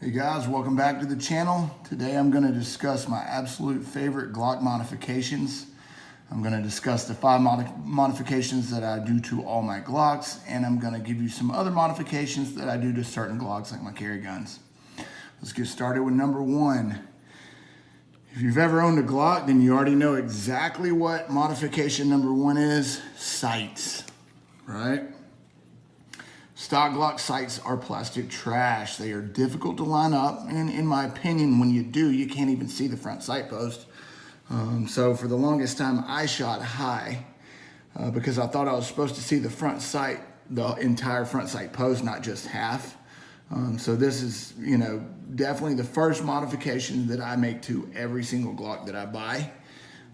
Hey guys, welcome back to the channel. Today I'm going to discuss my absolute favorite Glock modifications. I'm going to discuss the 5 modifications that I do to all my Glocks, and I'm going to give you some other modifications that I do to certain Glocks like my carry guns. Let's get started with number 1. If you've ever owned a Glock, then you already know exactly what modification number 1 is: sights, right? Stock Glock sights are plastic trash. They are difficult to line up, and in my opinion, when you do, you can't even see the front sight post. So for the longest time, I shot high because I thought I was supposed to see the front sight, the entire front sight post, not just half. So this is, definitely the first modification that I make to every single Glock that I buy.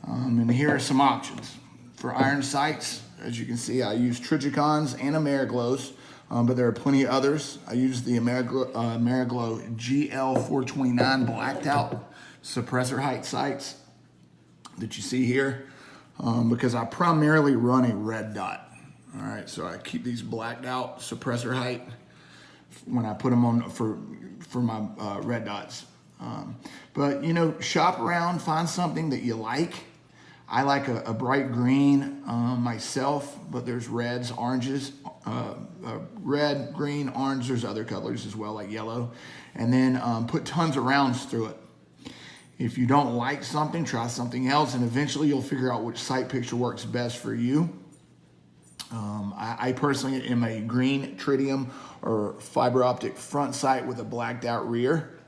And here are some options. For iron sights, as you can see, I use Trigicons and Ameriglows. But there are plenty of others. I use the Ameriglow GL429 blacked out suppressor height sights that you see here because I primarily run a red dot. All right, so I keep these blacked out suppressor height when I put them on for my red dots. But shop around, find something that you like. I like a bright green myself, but there's reds, oranges, red, green, orange. There's other colors as well, like yellow. And then put tons of rounds through it. If you don't like something, try something else, and eventually you'll figure out which sight picture works best for you. I personally am a green tritium or fiber optic front sight with a blacked out rear.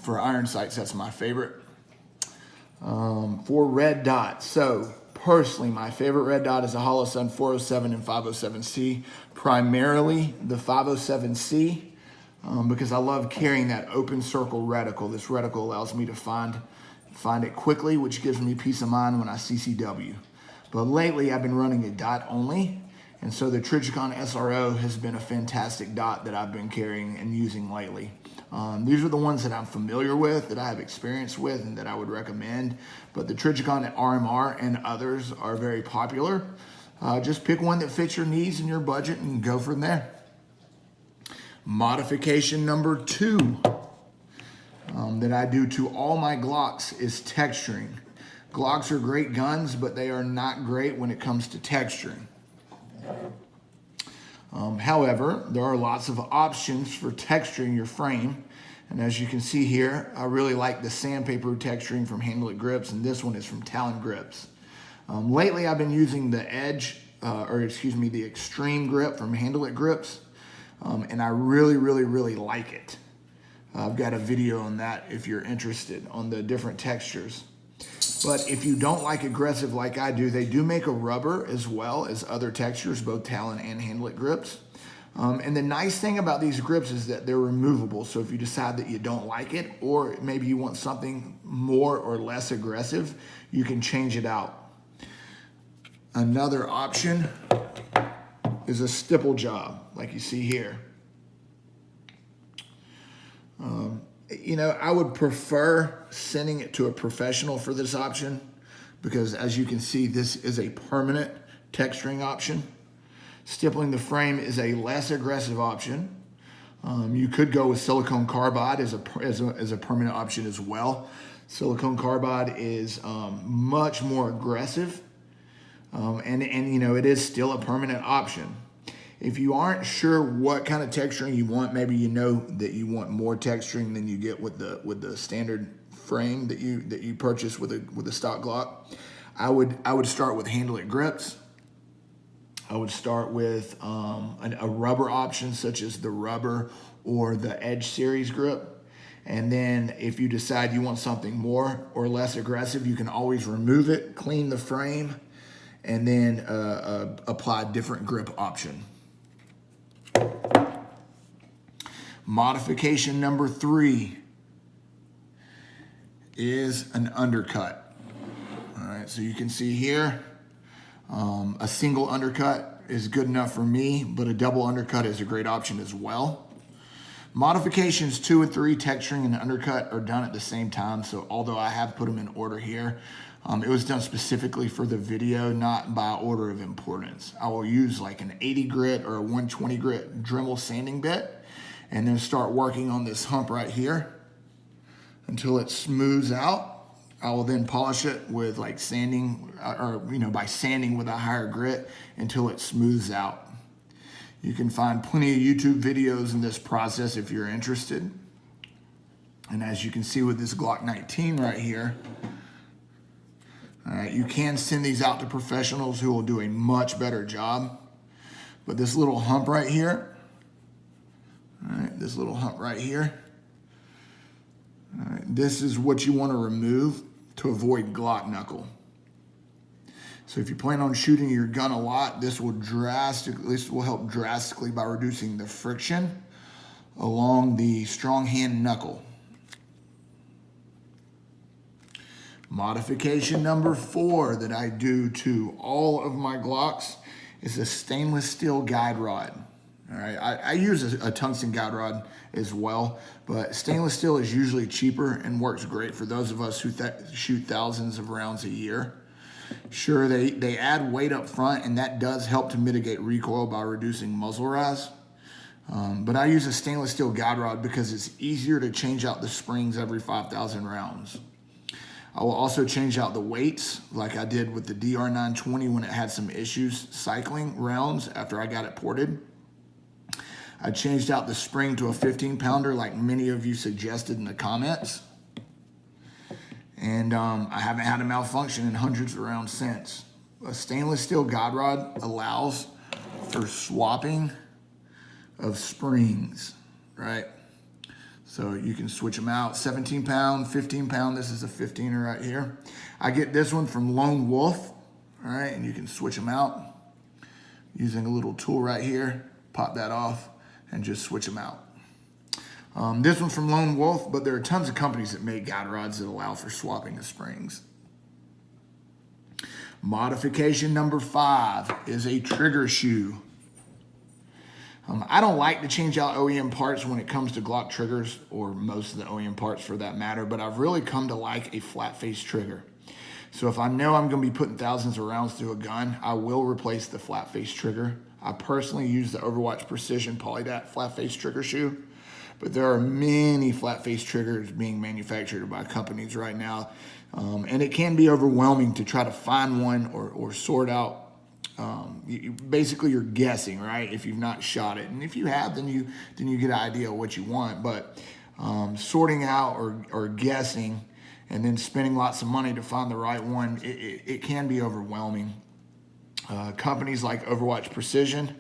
For iron sights, that's my favorite. For red dots, so personally my favorite red dot is a Holosun 407 and 507C, primarily the 507C because I love carrying that open circle reticle. This reticle allows me to find it quickly, which gives me peace of mind when I CCW. But lately I've been running a dot only, and so the Trigicon SRO has been a fantastic dot that I've been carrying and using lately. These are the ones that I'm familiar with, that I have experience with, and that I would recommend. But the Trigicon RMR and others are very popular. Just pick one that fits your needs and your budget and go from there. Modification number 2 that I do to all my Glocks is texturing. Glocks are great guns, but they are not great when it comes to texturing. However, there are lots of options for texturing your frame. And as you can see here, I really like the sandpaper texturing from Handle It Grips, and this one is from Talon Grips. Lately, I've been using the the Extreme Grip from Handle It Grips, and I really like it. I've got a video on that if you're interested on the different textures. But if you don't like aggressive like I do, they do make a rubber as well as other textures, both Talon and Handle It Grips. And the nice thing about these grips is that they're removable. So if you decide that you don't like it, or maybe you want something more or less aggressive, you can change it out. Another option is a stipple job, like you see here. I would prefer sending it to a professional for this option because, as you can see, this is a permanent texturing option. Stippling the frame is a less aggressive option. You could go with silicone carbide as a permanent option as well. Silicone carbide is much more aggressive, and it is still a permanent option. If you aren't sure what kind of texturing you want, maybe that you want more texturing than you get with the standard frame that you purchase with a stock Glock, I would start with Handle It Grips. I would start with a rubber option such as the rubber or the Edge series grip. And then if you decide you want something more or less aggressive, you can always remove it, clean the frame, and then apply a different grip option. Modification number 3 is an undercut. All right, so you can see here, a single undercut is good enough for me, but a double undercut is a great option as well. Modifications 2 and 3, texturing and undercut, are done at the same time. So although I have put them in order here, it was done specifically for the video, not by order of importance. I will use like an 80 grit or a 120 grit Dremel sanding bit, and then start working on this hump right here until it smooths out. I will then polish it with like sanding, or by sanding with a higher grit until it smooths out. You can find plenty of YouTube videos in this process if you're interested. And as you can see with this Glock 19 right here, all right, you can send these out to professionals who will do a much better job. But this little hump right here, all right, this little hump right here, all right, this is what you want to remove to avoid Glock knuckle. So if you plan on shooting your gun a lot, this will help drastically by reducing the friction along the strong hand knuckle. Modification number 4 that I do to all of my Glocks is a stainless steel guide rod. All right, I use a tungsten guide rod as well, but stainless steel is usually cheaper and works great for those of us who shoot thousands of rounds a year. Sure, they add weight up front, and that does help to mitigate recoil by reducing muzzle rise. But I use a stainless steel guide rod because it's easier to change out the springs every 5,000 rounds. I will also change out the weights like I did with the DR920 when it had some issues cycling rounds after I got it ported. I changed out the spring to a 15-pounder like many of you suggested in the comments. And I haven't had a malfunction in hundreds of rounds since. A stainless steel guide rod allows for swapping of springs, right? So you can switch them out, 17 pound, 15 pound. This is a 15er right here. I get this one from Lone Wolf, all right? And you can switch them out using a little tool right here, pop that off and just switch them out. This one's from Lone Wolf, but there are tons of companies that make guide rods that allow for swapping the springs. Modification number 5 is a trigger shoe. I don't like to change out OEM parts when it comes to Glock triggers, or most of the OEM parts for that matter, but I've really come to like a flat face trigger. So if I know I'm gonna be putting thousands of rounds through a gun, I will replace the flat face trigger. I personally use the Overwatch Precision Polydat flat face trigger shoe. But there are many flat face triggers being manufactured by companies right now. And it can be overwhelming to try to find one or sort out. Basically, you're guessing, right? If you've not shot it. And if you have, then you get an idea of what you want. But sorting out or guessing and then spending lots of money to find the right one, it can be overwhelming. Companies like Overwatch Precision,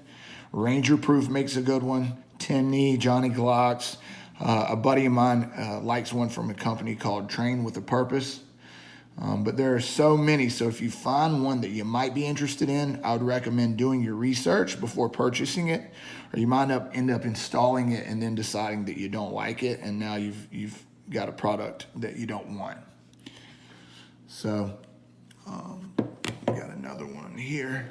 Ranger Proof makes a good one. 10 Johnny Glocks. A buddy of mine likes one from a company called Train with a Purpose. But there are so many. So if you find one that you might be interested in, I would recommend doing your research before purchasing it, or you might end up installing it and then deciding that you don't like it, and now you've got a product that you don't want. So we got another one here.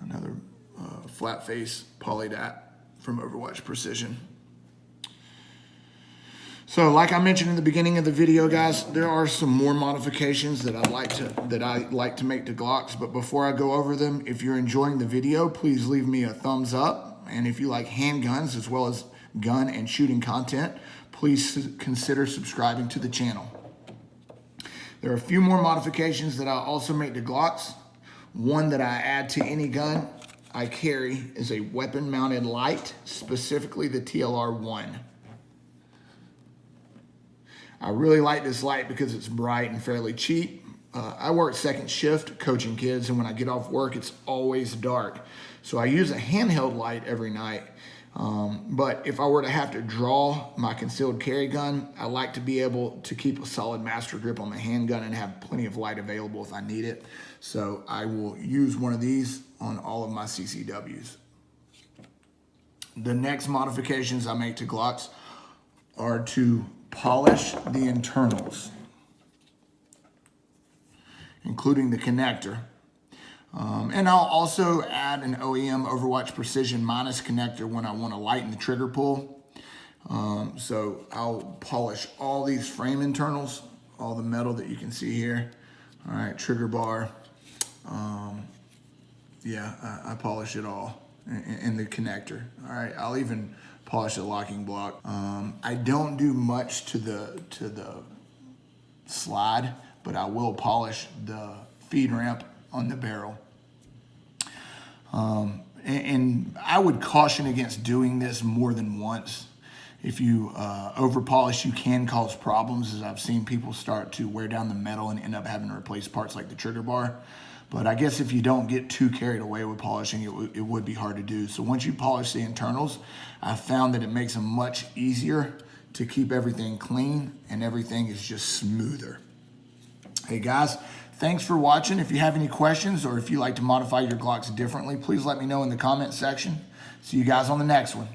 Another flat face Polydat from Overwatch Precision. So like I mentioned in the beginning of the video, guys, there are some more modifications that I like to make to Glocks. But before I go over them, if you're enjoying the video, please leave me a thumbs up. And if you like handguns as well as gun and shooting content, please consider subscribing to the channel. There are a few more modifications that I also make to Glocks. One that I add to any gun I carry is a weapon-mounted light, specifically the TLR-1. I really like this light because it's bright and fairly cheap. I work second shift coaching kids, and when I get off work, it's always dark. So I use a handheld light every night. But if I were to have to draw my concealed carry gun, I like to be able to keep a solid master grip on the handgun and have plenty of light available if I need it. So I will use one of these on all of my CCWs. The next modifications I make to Glocks are to polish the internals, including the connector. And I'll also add an OEM Overwatch Precision minus connector when I want to lighten the trigger pull. So I'll polish all these frame internals, all the metal that you can see here. All right, trigger bar. Yeah, I polish it all. in the connector. All right, I'll even polish the locking block. I don't do much to the slide, but I will polish the feed ramp on the barrel. And I would caution against doing this more than once. If you over polish, you can cause problems, as I've seen people start to wear down the metal and end up having to replace parts like the trigger bar. But I guess if you don't get too carried away with polishing, it would be hard to do. So once you polish the internals, I found that it makes them much easier to keep everything clean, and everything is just smoother. Hey guys, thanks for watching. If you have any questions, or if you like to modify your Glocks differently, please let me know in the comment section. See you guys on the next one.